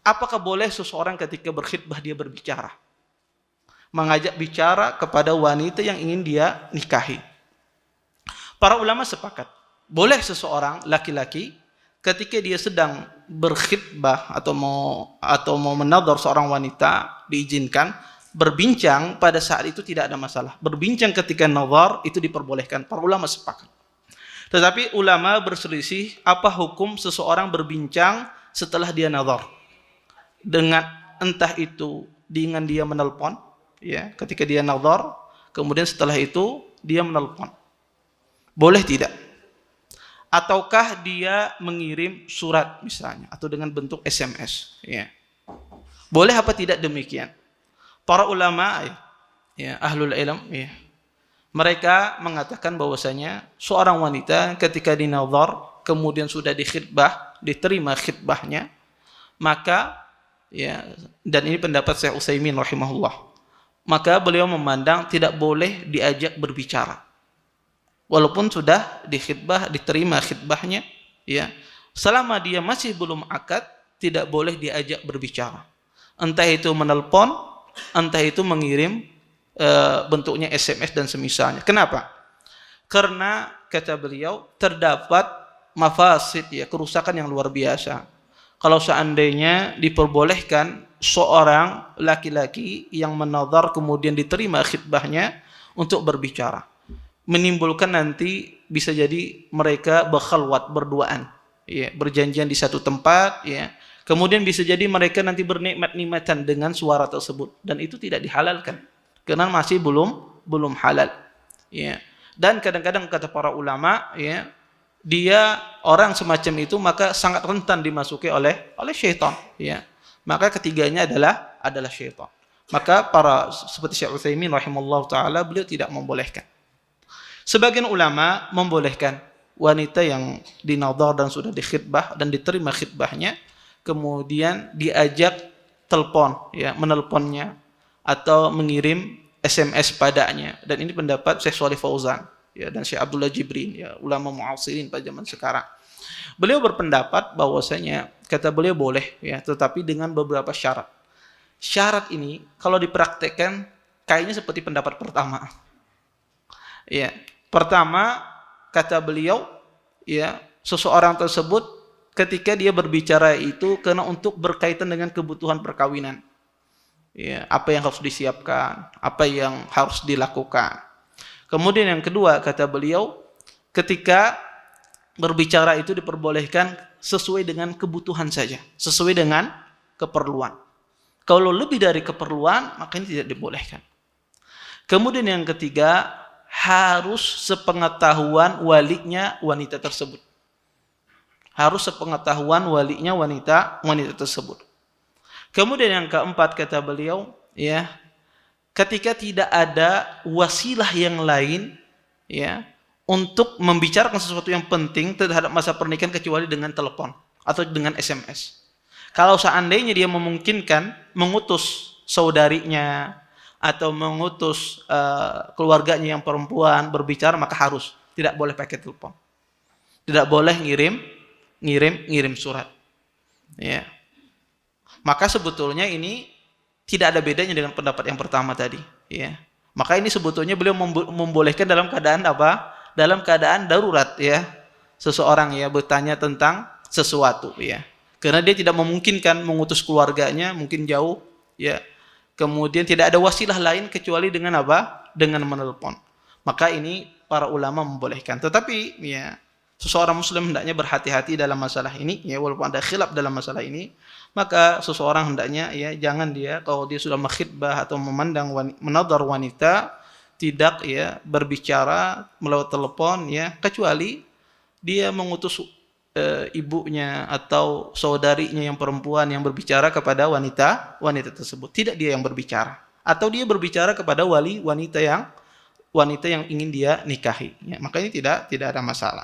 apakah boleh seseorang ketika berkhitbah dia berbicara? Mengajak bicara kepada wanita yang ingin dia nikahi. Para ulama sepakat, boleh seseorang laki-laki ketika dia sedang berkhitbah atau mau menadhar seorang wanita, diizinkan berbincang pada saat itu, tidak ada masalah. Berbincang ketika nazar itu diperbolehkan. Para ulama sepakat. Tetapi ulama berselisih, apa hukum seseorang berbincang setelah dia nazar? Dengan entah itu dengan dia menelpon, ya, ketika dia nazar, kemudian setelah itu dia menelpon. Boleh tidak? Ataukah dia mengirim surat misalnya atau dengan bentuk SMS, ya. Boleh apa tidak demikian? Para ulama, ya, ahlul ilm, ya, mereka mengatakan bahwasanya seorang wanita ketika dinazar kemudian sudah dikhitbah, diterima khitbahnya, maka, ya, dan ini pendapat Syekh Utsaimin rahimahullah, maka beliau memandang tidak boleh diajak berbicara. Walaupun sudah dikhitbah, diterima khitbahnya, ya, selama dia masih belum akad, tidak boleh diajak berbicara. Entah itu menelpon, entah itu mengirim bentuknya SMS dan semisalnya. Kenapa? Karena kata beliau terdapat mafasid, ya, kerusakan yang luar biasa. Kalau seandainya diperbolehkan seorang laki-laki yang menadhar kemudian diterima khitbahnya untuk berbicara, menimbulkan nanti bisa jadi mereka berkhalwat berduaan, ya, berjanjian di satu tempat, ya. Kemudian bisa jadi mereka nanti bernikmat-nikmatan dengan suara tersebut, dan itu tidak dihalalkan karena masih belum halal, ya. Dan kadang-kadang kata para ulama, ya, dia orang semacam itu maka sangat rentan dimasuki oleh syaitan, ya. Maka ketiganya adalah syaitan. Maka para seperti Syekh Utsaimin rahimallahu taala, beliau tidak membolehkan. Sebagian ulama membolehkan wanita yang dinadhar dan sudah dikhitbah dan diterima khitbahnya, kemudian diajak telepon, ya, menelponnya atau mengirim SMS padanya. Dan ini pendapat Syekh Shalih Fauzan, ya, dan Syekh Abdullah Jibrin, ya, ulama mu'asirin pada zaman sekarang. Beliau berpendapat bahwasanya kata beliau boleh, ya, tetapi dengan beberapa syarat. Syarat ini kalau dipraktekkan kayaknya seperti pendapat pertama. Ya, pertama kata beliau, ya, seseorang tersebut ketika dia berbicara itu karena untuk berkaitan dengan kebutuhan perkawinan, ya, apa yang harus disiapkan, apa yang harus dilakukan. Kemudian yang kedua kata beliau, ketika berbicara itu diperbolehkan sesuai dengan kebutuhan saja, sesuai dengan keperluan. Kalau lebih dari keperluan, maka ini tidak dibolehkan. Kemudian yang ketiga, harus sepengetahuan walinya wanita tersebut. Harus sepengetahuan walinya wanita tersebut. Kemudian yang keempat kata beliau, ya, ketika tidak ada wasilah yang lain, ya, untuk membicarakan sesuatu yang penting terhadap masa pernikahan kecuali dengan telepon atau dengan SMS. Kalau seandainya dia memungkinkan mengutus saudarinya atau mengutus keluarganya yang perempuan berbicara, maka harus, tidak boleh pakai telepon, tidak boleh ngirim surat, ya. Maka sebetulnya ini tidak ada bedanya dengan pendapat yang pertama tadi, ya. Maka ini sebetulnya beliau membolehkan dalam keadaan apa? Dalam keadaan darurat, ya. Seseorang, ya, bertanya tentang sesuatu, ya. Karena dia tidak memungkinkan mengutus keluarganya, mungkin jauh, ya. Kemudian tidak ada wasilah lain kecuali dengan apa? Dengan menelpon. Maka ini para ulama membolehkan. Tetapi, ya, seseorang muslim hendaknya berhati-hati dalam masalah ini, ya, walaupun ada khilaf dalam masalah ini, maka seseorang hendaknya, ya, jangan dia kalau dia sudah mengkhitbah atau menadhar wanita, tidak, ya, berbicara melalui telepon, ya, kecuali dia mengutus ibunya atau saudarinya yang perempuan yang berbicara kepada wanita tersebut, tidak dia yang berbicara, atau dia berbicara kepada wali wanita yang ingin dia nikahi, ya, maka ini tidak ada masalah.